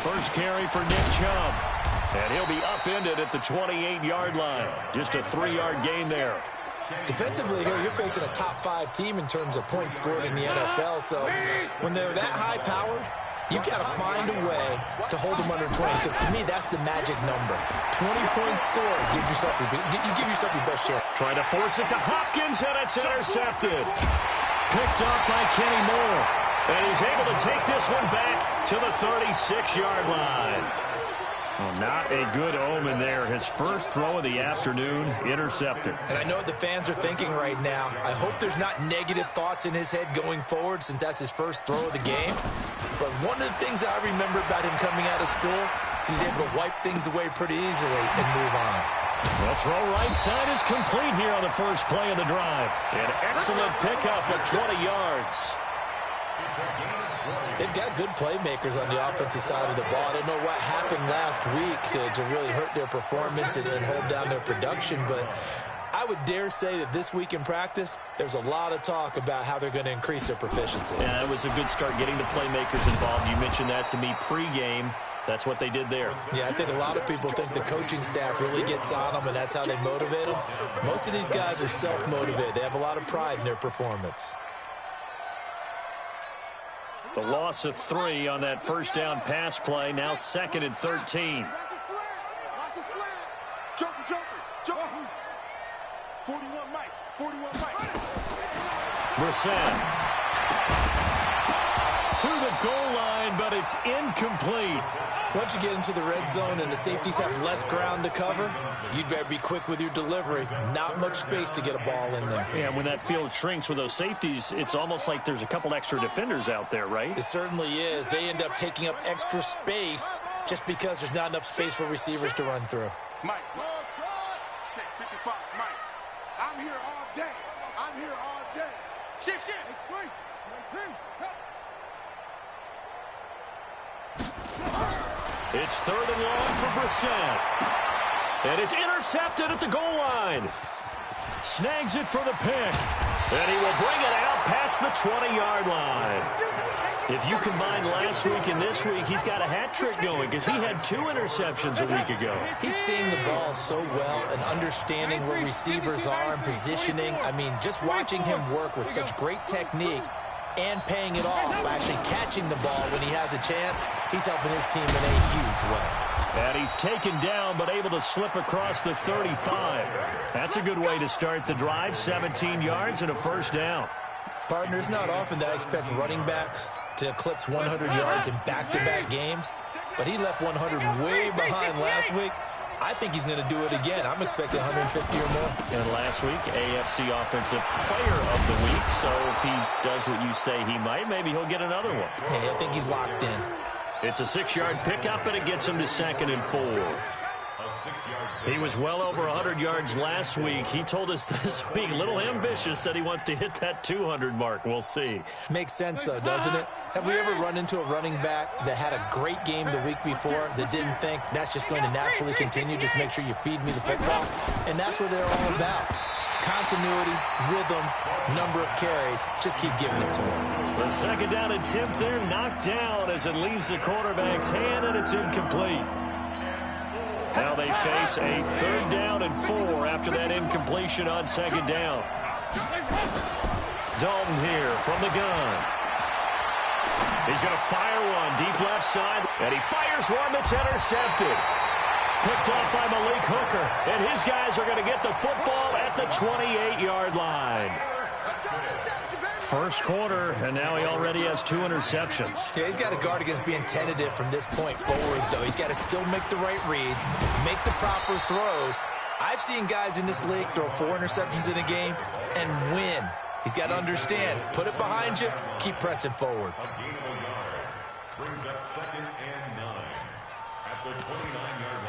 First carry for Nick Chubb. And he'll be upended at the 28-yard line. Just a 3-yard gain there. Defensively here, you're facing a top 5 team in terms of points scored in the NFL. So when they're that high-powered, you've got to find a way to hold them under 20. Because to me, that's the magic number. 20 points scored. You give yourself your best chance. Trying to force it to Hopkins, and it's intercepted. Picked off by Kenny Moore. And he's able to take this one back to the 36-yard line. Well, not a good omen there. His first throw of the afternoon, intercepted. And I know what the fans are thinking right now. I hope there's not negative thoughts in his head going forward since that's his first throw of the game. But one of the things I remember about him coming out of school is he's able to wipe things away pretty easily and move on. The throw right side is complete here on the first play of the drive. An excellent pickup of 20 yards. They've got good playmakers on the offensive side of the ball. I don't know what happened last week to really hurt their performance and hold down their production, but I would dare say that this week in practice, there's a lot of talk about how they're going to increase their proficiency. Yeah, it was a good start getting the playmakers involved. You mentioned that to me pregame. That's what they did there. Yeah, I think a lot of people think the coaching staff really gets on them, and that's how they motivate them. Most of these guys are self-motivated. They have a lot of pride in their performance. The loss of 3 on that first down pass play. Now 2nd and 13. 41 Mike. Brissett to the goal line, but it's incomplete. Once you get into the red zone and the safeties have less ground to cover, you'd better be quick with your delivery. Not much space to get a ball in there. Yeah, when that field shrinks with those safeties, it's almost like there's a couple extra defenders out there, right? It certainly is. They end up taking up extra space just because there's not enough space for receivers to run through. Mike, check 55, Mike. I'm here all day. Shift. It's 3rd and long for Brissett. And it's intercepted at the goal line. Snags it for the pick. And he will bring it out past the 20-yard line. If you combine last week and this week, he's got a hat trick going because he had 2 interceptions a week ago. He's seeing the ball so well and understanding where receivers are and positioning. I mean, just watching him work with such great technique and paying it off by actually catching the ball when he has a chance, he's helping his team in a huge way. And he's taken down but able to slip across the 35. That's a good way to start the drive. 17 yards and a first down. Partner, it's not often that I expect running backs to eclipse 100 yards in back-to-back games, but he left 100 way behind last week. I think he's going to do it again. I'm expecting 150 or more. And last week, AFC Offensive Player of the Week. So if he does what you say he might, maybe he'll get another one. Hey, I think he's locked in. It's a 6-yard pickup, and it gets him to 2nd and 4. He was well over 100 yards last week. He told us this week, a little ambitious, said he wants to hit that 200 mark. We'll see. Makes sense, though, doesn't it? Have we ever run into a running back that had a great game the week before that didn't think that's just going to naturally continue? Just make sure you feed me the football. And that's what they're all about. Continuity, rhythm, number of carries. Just keep giving it to him. The 2nd down attempt there knocked down as it leaves the quarterback's hand, and it's incomplete. Now they face a 3rd down and 4 after that incompletion on 2nd down. Dalton here from the gun. He's going to fire one deep left side, and he fires one that's intercepted. Picked off by Malik Hooker, and his guys are going to get the football at the 28-yard line. First quarter, and now he already has 2 interceptions. Yeah, he's got to guard against being tentative from this point forward, though. He's got to still make the right reads, make the proper throws. I've seen guys in this league throw 4 interceptions in a game and win. He's got to understand, put it behind you, keep pressing forward. Brings up 2nd and 9 at the 29-yard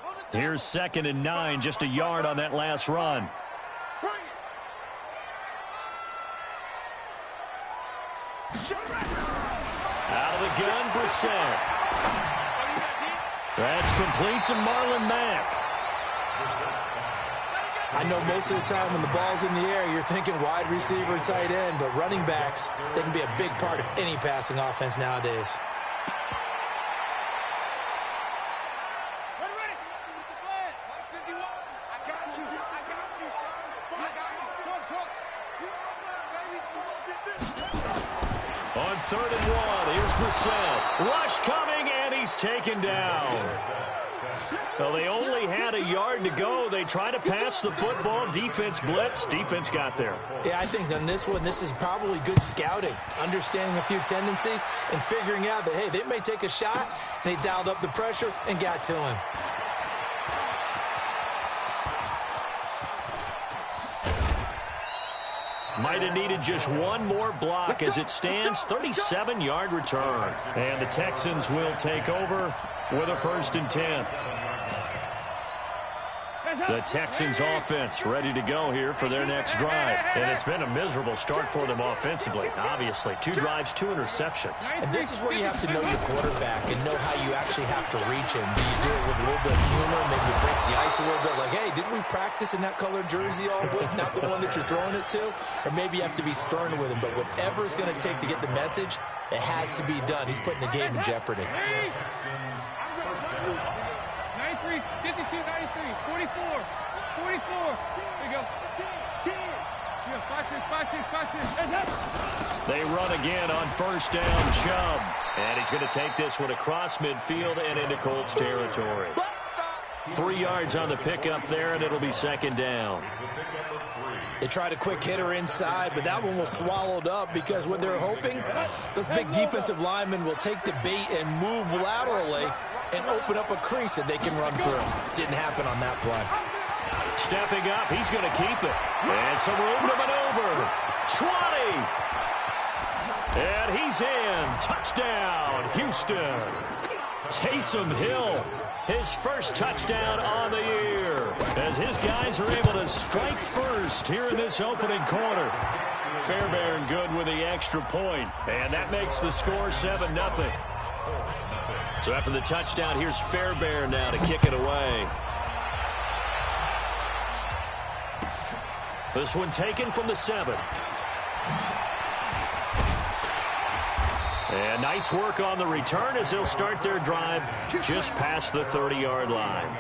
line. Here's 2nd and 9, just a yard on that last run. Out of the gun, Brissett. That's complete to Marlon Mack. I know most of the time when the ball's in the air, you're thinking wide receiver, tight end, but running backs, they can be a big part of any passing offense nowadays. On 3rd and 1, here's Brissett. Rush coming, and he's taken down. Well, they only had a yard to go. They try to pass the football. Defense blitz. Defense got there. Yeah, I think on this one, this is probably good scouting, understanding a few tendencies, and figuring out that, hey, they may take a shot, and they dialed up the pressure and got to him. Might have needed just one more block as it stands. 37-yard return. And the Texans will take over with a 1st and 10. The Texans offense ready to go here for their next drive. And it's been a miserable start for them offensively, obviously. 2 drives, 2 interceptions. And this is where you have to know your quarterback and know how you actually have to reach him. Do you do it with a little bit of humor, maybe you break the ice a little bit, like, hey, didn't we practice in that colored jersey all week, not the one that you're throwing it to? Or maybe you have to be stern with him. But whatever it's going to take to get the message, it has to be done. He's putting the game in jeopardy. 93, 52, 93, 44, 44. There you go. 5-6. They run again on 1st down, Chubb. And he's going to take this one across midfield and into Colts territory. 3 yards on the pickup there, and it'll be 2nd down. They tried a quick hitter inside, but that one was swallowed up because what they're hoping, those big defensive linemen will take the bait and move laterally and open up a crease that they can run through. Didn't happen on that play. Stepping up, he's going to keep it. And some room to maneuver. 20. And he's in. Touchdown, Houston. Taysom Hill, his first touchdown on the year, as his guys are able to strike first here in this opening quarter. Fairbairn good with the extra point, and that makes the score 7-0. So after the touchdown, here's Fairbairn now to kick it away. This one taken from the 7. And nice work on the return as they'll start their drive just past the 30-yard line.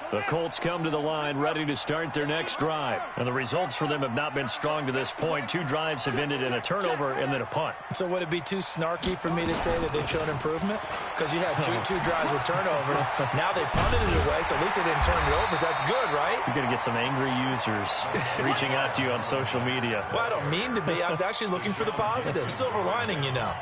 The Colts come to the line ready to start their next drive. And the results for them have not been strong to this point. 2 drives have ended in a turnover and then a punt. So would it be too snarky for me to say that they've shown improvement? Because you had two drives with turnovers. Now they punted it away, so at least they didn't turn it over. So that's good, right? You're going to get some angry users reaching out to you on social media. Well, I don't mean to be. I was actually looking for the positive. Silver lining, you know.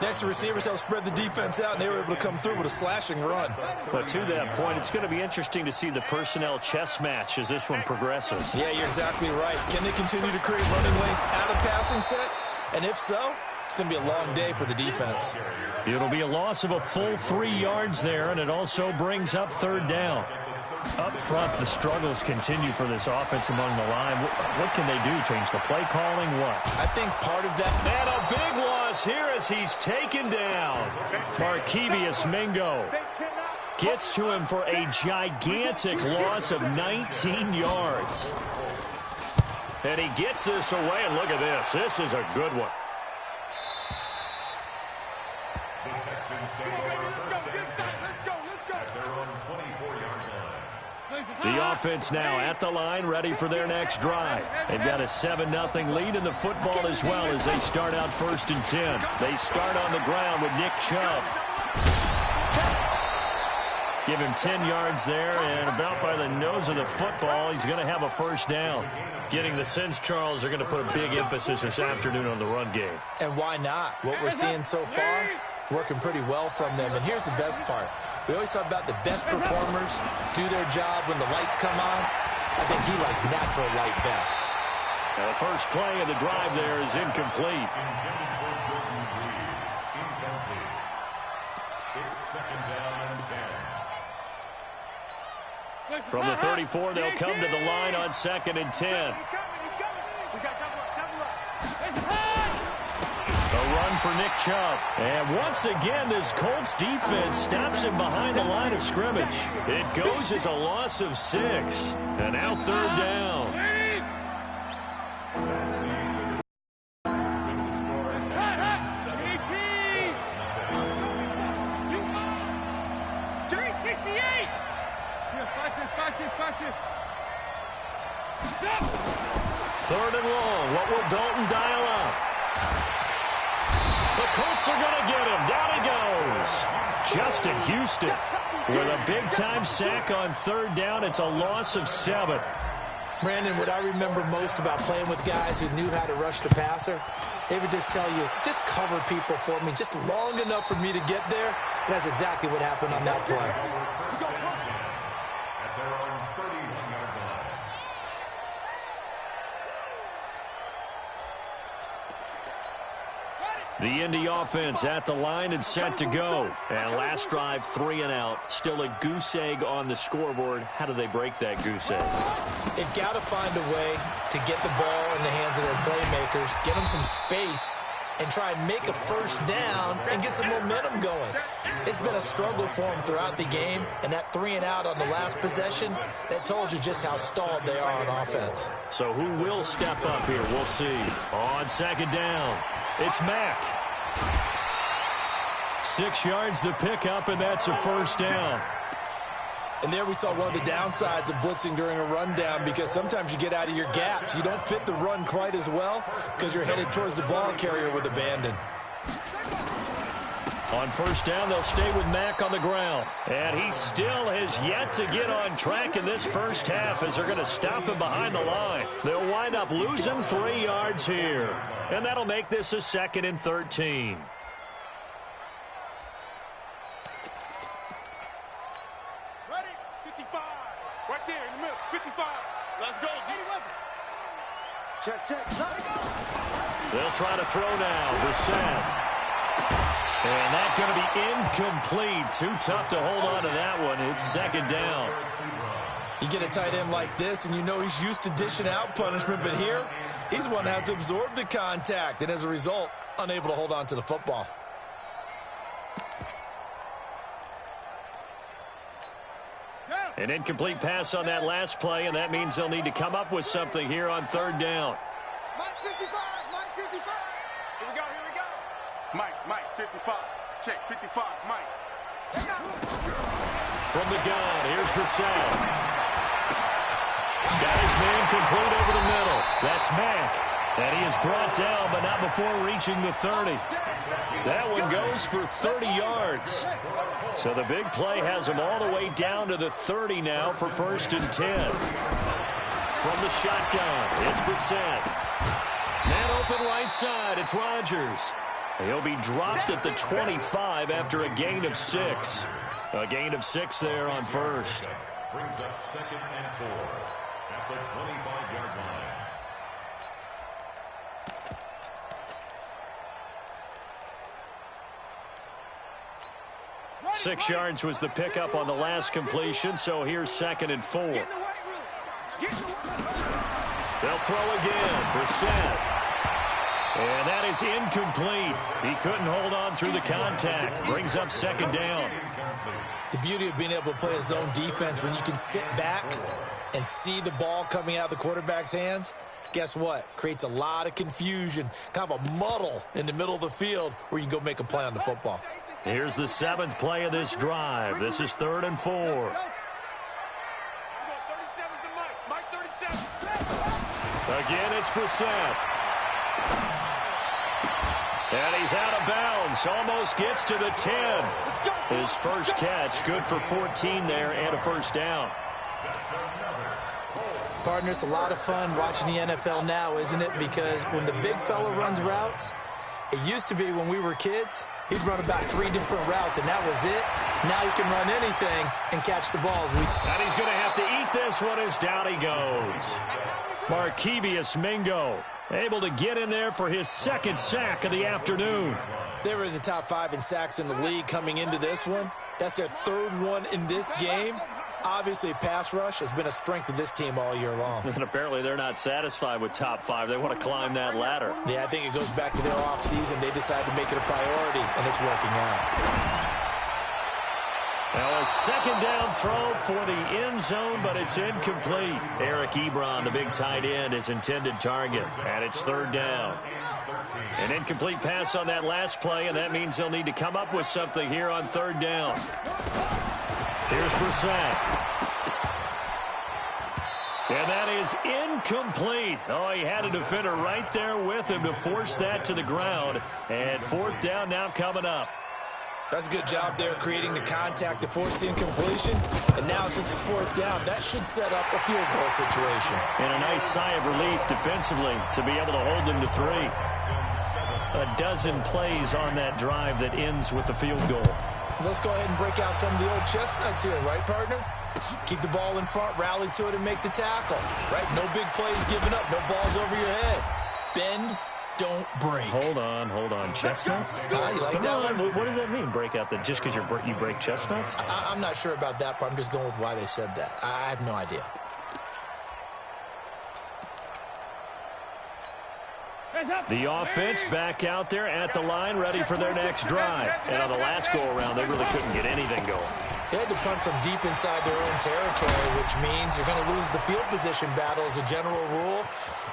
Next, the receivers helped spread the defense out, and they were able to come through with a slashing run. But to that point, it's going to be interesting to see the personnel chess match as this one progresses. Yeah, you're exactly right. Can they continue to create running lanes out of passing sets? And if so, it's going to be a long day for the defense. It'll be a loss of a full 3 yards there, and it also brings up 3rd down. Up front, the struggles continue for this offense among the line. What can they do? Change the play calling? What? I think part of that... And a big loss here as he's taken down. Markevius Mingo gets to him for a gigantic loss of 19 yards. And he gets this away, and look at this. This is a good one. The offense now at the line, ready for their next drive. They've got a 7-0 lead in the football as well as they start out 1st and 10. They start on the ground with Nick Chubb. Give him 10 yards there, and about by the nose of the football, he's going to have a 1st down. Getting the sense, Charles, are going to put a big emphasis this afternoon on the run game. And why not? What we're seeing so far, it's working pretty well from them. And here's the best part. We always talk about the best performers do their job when the lights come on. I think he likes natural light best. Now the first play of the drive there is incomplete. From the 34, they'll come to the line on 2nd and 10. A run for Nick Chubb. And once again, this Colts defense stops him behind the line of scrimmage. It goes as a loss of 6. And now third down. Third and long. What will Dalton dial up? The Colts are going to get him. Down he goes. Justin Houston with a big-time sack on third down. It's a loss of 7. Brandon, what I remember most about playing with guys who knew how to rush the passer, they would just tell you, just cover people for me, just long enough for me to get there. And that's exactly what happened on that play. The Indy offense at the line and set to go. And last drive, 3 and out. Still a goose egg on the scoreboard. How do they break that goose egg? They've got to find a way to get the ball in the hands of their playmakers, get them some space, and try and make a first down and get some momentum going. It's been a struggle for them throughout the game, and that 3 and out on the last possession, that told you just how stalled they are on offense. So who will step up here? We'll see. On second down, it's Mack. 6 yards the pickup, and that's a first down. And there we saw one of the downsides of blitzing during a rundown, because sometimes you get out of your gaps. You don't fit the run quite as well because you're headed towards the ball carrier with abandon. On first down, they'll stay with Mack on the ground. And he still has yet to get on track in this first half as they're going to stop him behind the line. They'll wind up losing 3 yards here. And that'll make this a 2nd and 13. Ready? 55. Right there in the middle. 55. Let's go. Get it weapon. Check. Let it go. They'll try to throw now. Brissett. And that's going to be incomplete. Too tough to hold on to that one. It's 2nd down. You get a tight end like this, and you know he's used to dishing out punishment, but here, he's the one that has to absorb the contact, and as a result, unable to hold on to the football. An incomplete pass on that last play, and that means they'll need to come up with something here on third down. Mike 55. Here we go. Mike 55. Check 55. Mike. From the gun, here's Brissett. Got his man complete over the middle. That's Mack. And he is brought down, but not before reaching the 30. That one goes for 30 yards. So the big play has him all the way down to the 30 now for 1st and 10. From the shotgun, it's Brissett. Man open right side, it's Rodgers. He'll be dropped at the 25 after a gain of 6. A gain of 6 there on first. Brings up 2nd and 4 at the 25-yard line. 6 yards was the pickup on the last completion, so here's 2nd and 4. They'll throw again. Brissett. And that is incomplete. He couldn't hold on through the contact. Brings up 2nd down. The beauty of being able to play a zone defense when you can sit back and see the ball coming out of the quarterback's hands, guess what? Creates a lot of confusion, kind of a muddle in the middle of the field where you can go make a play on the football. Here's the 7th play of this drive. This is 3rd and 4. Again, it's Brissett. And he's out of bounds. Almost gets to the 10. His first catch, good for 14 there and a first down. Partner, it's a lot of fun watching the NFL now, isn't it? Because when the big fella runs routes, it used to be when we were kids, he'd run about 3 different routes, and that was it. Now he can run anything and catch the balls. And he's going to have to eat this one as down he goes. Markevius Mingo able to get in there for his 2nd sack of the afternoon. They were in the top 5 in sacks in the league coming into this one. That's their 3rd one in this game. Obviously, pass rush has been a strength of this team all year long. And apparently they're not satisfied with top 5. They want to climb that ladder. Yeah, I think it goes back to their offseason. They decided to make it a priority, and it's working out. Now a second down throw for the end zone, but it's incomplete. Eric Ebron, the big tight end, is intended target, and it's third down. An incomplete pass on that last play, and that means they'll need to come up with something here on third down. Here's Brissett. And that is incomplete. Oh, he had a defender right there with him to force that to the ground. And fourth down now coming up. That's a good job there creating the contact to force the incompletion. And now, since it's fourth down, that should set up a field goal situation. And a nice sigh of relief defensively to be able to hold them to 3. A dozen plays on that drive that ends with the field goal. Let's go ahead and break out some of the old chestnuts here, right, partner? Keep the ball in front, rally to it, and make the tackle. Right? No big plays given up, no balls over your head. Bend, don't break. Hold on. Chestnuts? You like that one? What does that mean, break out? Just because you break chestnuts? I'm not sure about that part. I'm just going with why they said that. I have no idea. The offense back out there at the line, ready for their next drive. And on the last go-around, they really couldn't get anything going. They had to punt from deep inside their own territory, which means you're going to lose the field position battle as a general rule.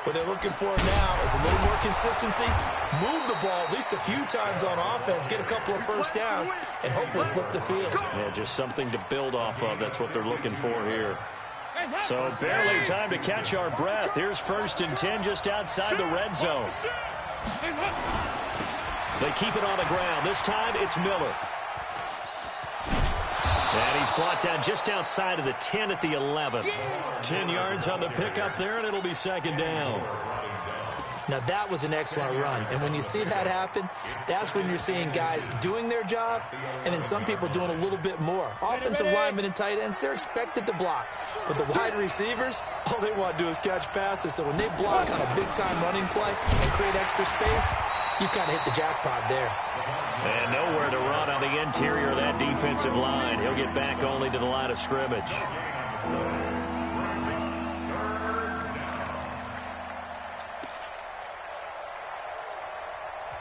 What they're looking for now is a little more consistency, move the ball at least a few times on offense, get a couple of first downs, and hopefully flip the field. Yeah, just something to build off of. That's what they're looking for here. So barely time to catch our breath. Here's 1st and 10 just outside the red zone. They keep it on the ground. This time it's Miller. And he's brought down just outside of the 10 at the 11. 10 yards on the pickup there, and it'll be second down. Now, that was an excellent run. And when you see that happen, that's when you're seeing guys doing their job and then some people doing a little bit more. Offensive linemen and tight ends, they're expected to block. But the wide receivers, all they want to do is catch passes. So when they block on a big-time running play and create extra space, you've kind of hit the jackpot there. And nowhere to run on the interior of that defensive line. He'll get back only to the line of scrimmage.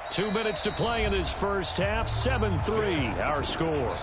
Two minutes to play in this first half. 7-3, our score.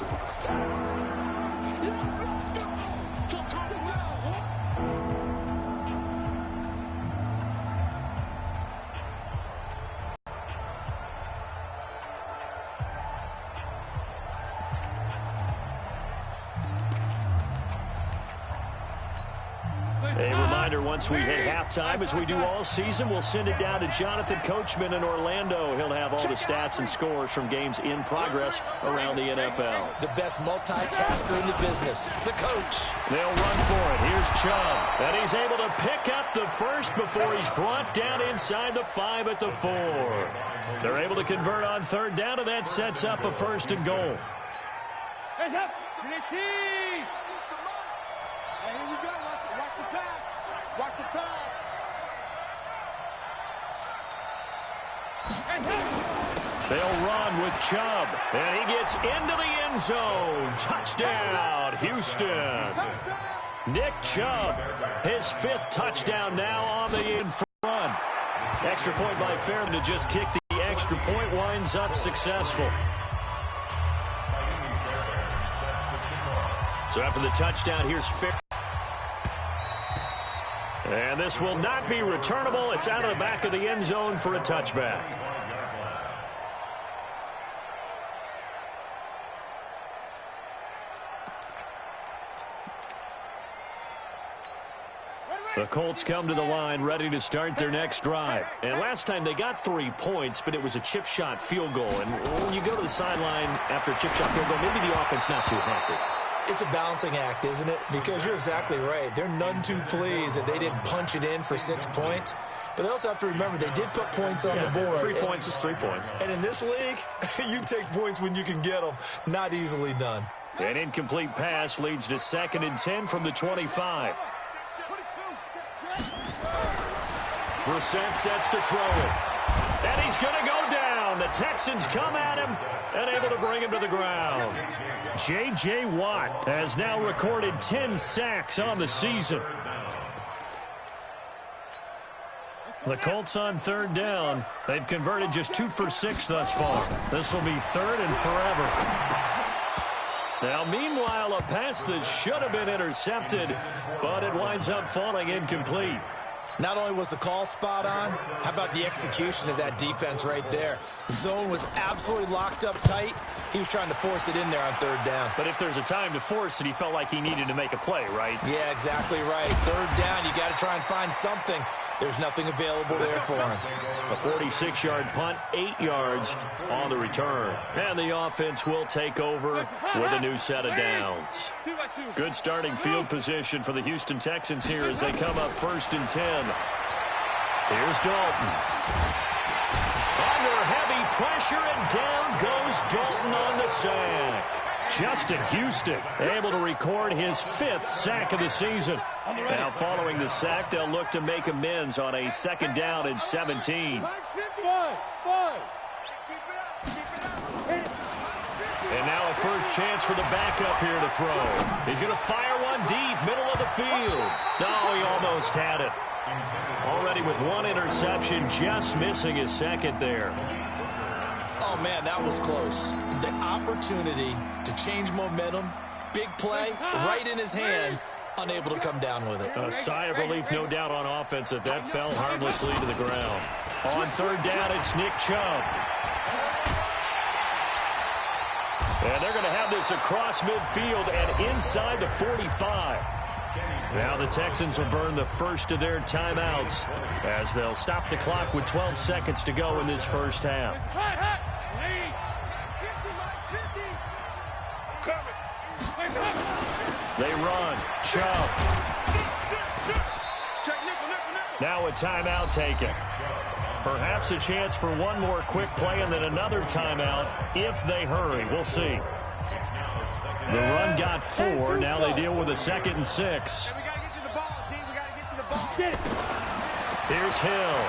Once we hit halftime, as we do all season, we'll send it down to Jonathan Coachman in Orlando. He'll have all the stats and scores from games in progress around the NFL. The best multitasker in the business, the coach. They'll run for it. Here's Chubb. And he's able to pick up the first before he's brought down inside the 5 at the 4. They're able to convert on third down, and that sets up a 1st and goal. Hands up. Hey, here we go. Watch the pass. Watch the pass. They'll run with Chubb. And he gets into the end zone. Touchdown, Houston. Nick Chubb, his 5th touchdown now on the in front. Extra point by Fairman to just kick the extra point. Winds up successful. So after the touchdown, here's Fairman. And this will not be returnable. It's out of the back of the end zone for a touchback. The Colts come to the line ready to start their next drive. And last time they got 3 points, but it was a chip shot field goal. And when you go to the sideline after a chip shot field goal, maybe the offense not too happy. It's a balancing act, isn't it? Because you're exactly right. They're none too pleased that they didn't punch it in for 6 points. But they also have to remember they did put points on the board. 3 points is 3 points. And in this league, you take points when you can get them. Not easily done. An incomplete pass leads to 2nd and 10 from the 25. Brissett sets to throw it. And he's going to go down. The Texans come at him and able to bring him to the ground. J.J. Watt has now recorded 10 sacks on the season. The Colts on third down. They've converted just 2 for 6 thus far. This will be third and forever. Now, meanwhile, a pass that should have been intercepted, but it winds up falling incomplete. Not only was the call spot on, how about the execution of that defense right there? The zone was absolutely locked up tight. He was trying to force it in there on third down. But if there's a time to force it, he felt like he needed to make a play, right? Yeah, exactly right. Third down, you got to try and find something. There's nothing available there for him. A 46-yard punt, 8 yards on the return. And the offense will take over with a new set of downs. Good starting field position for the Houston Texans here as they come up 1st and 10. Here's Dalton. Under heavy pressure, and down goes Dalton on the sack. Justin Houston able to record his 5th sack of the season. Now following the sack, they'll look to make amends on a 2nd down and 17. And now a first chance for the backup here to throw. He's going to fire one deep, middle of the field. No, he almost had it. Already with 1 interception, just missing his 2nd there. Oh, man, that was close. The opportunity to change momentum, big play, right in his hands, unable to come down with it. A sigh of relief, no doubt, on offense that fell harmlessly to the ground. On third down, it's Nick Chubb. And they're going to have this across midfield and inside the 45. Now the Texans will burn the first of their timeouts as they'll stop the clock with 12 seconds to go in this first half. They run. Chubb. Now a timeout taken. Perhaps a chance for one more quick play and then another timeout if they hurry. We'll see. The run got 4. Now they deal with a 2nd and 6. Here's Hill.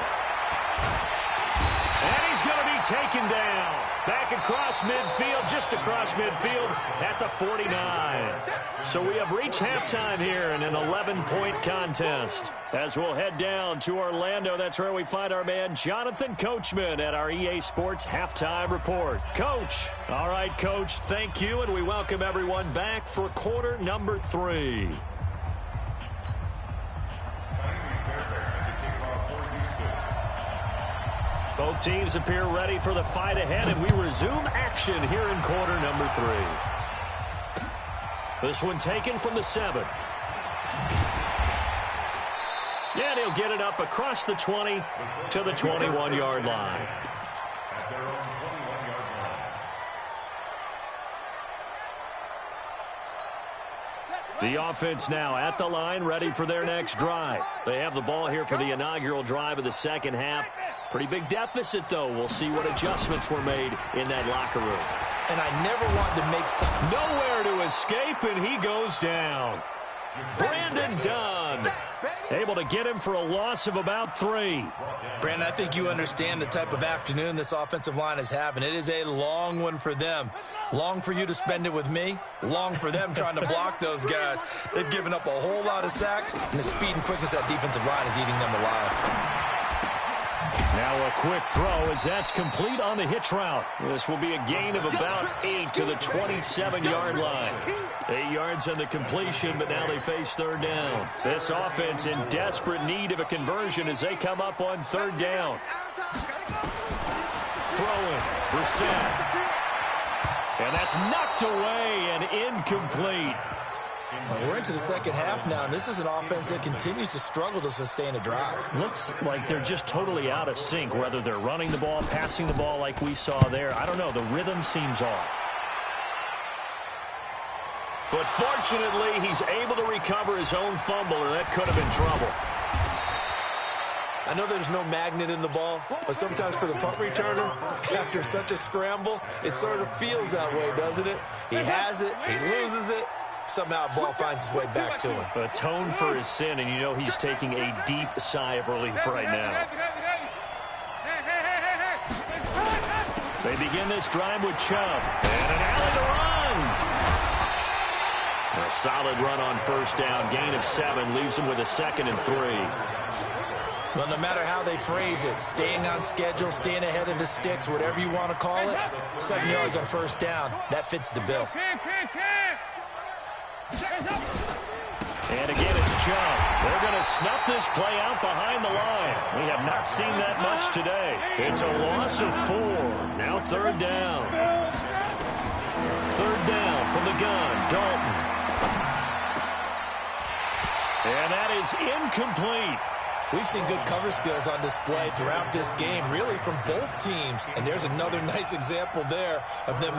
And he's going to be taken down. Back across midfield, just across midfield at the 49. So we have reached halftime here in an 11-point contest. As we'll head down to Orlando, that's where we find our man Jonathan Coachman at our EA Sports Halftime Report. Coach. All right, Coach, thank you, and we welcome everyone back for quarter number 3. Both teams appear ready for the fight ahead, and we resume action here in quarter number 3. This one taken from the 7. And he'll get it up across the 20 to the 21-yard line. The offense now at the line, ready for their next drive. They have the ball here for the inaugural drive of the second half. Pretty big deficit, though. We'll see what adjustments were made in that locker room. And I never wanted to make something. Nowhere to escape, and he goes down. Brandon Dunn able to get him for a loss of about 3. Brandon, I think you understand the type of afternoon this offensive line is having. It is a long one for them. Long for you to spend it with me. Long for them trying to block those guys. They've given up a whole lot of sacks, and the speed and quickness of that defensive line is eating them alive. Now a quick throw as that's complete on the hitch route. This will be a gain of about 8 to the 27-yard line. 8 yards on the completion, but now they face third down. This offense in desperate need of a conversion as they come up on third down. Throwing, Brissett. And that's knocked away and incomplete. We're into the second half now, and this is an offense that continues to struggle to sustain a drive. Looks like they're just totally out of sync, whether they're running the ball, passing the ball like we saw there. I don't know. The rhythm seems off. But fortunately, he's able to recover his own fumble, or that could have been trouble. I know there's no magnet in the ball, but sometimes for the punt returner, after such a scramble, it sort of feels that way, doesn't it? He has it, he loses it. Somehow the ball finds its way back to him. Atone for his sin, and you know he's taking a deep sigh of relief right now. They begin this drive with Chubb. And an alley to run. A solid run on first down. Gain of 7 leaves them with a 2nd and 3. Well, no matter how they phrase it, staying on schedule, staying ahead of the sticks, whatever you want to call it, 7 yards on first down, that fits the bill. And again, it's Chubb. They're going to snuff this play out behind the line. We have not seen that much today. It's a loss of 4. Now 3rd down. 3rd down from the gun. Dalton. And that is incomplete. We've seen good cover skills on display throughout this game, really from both teams. And there's another nice example there of them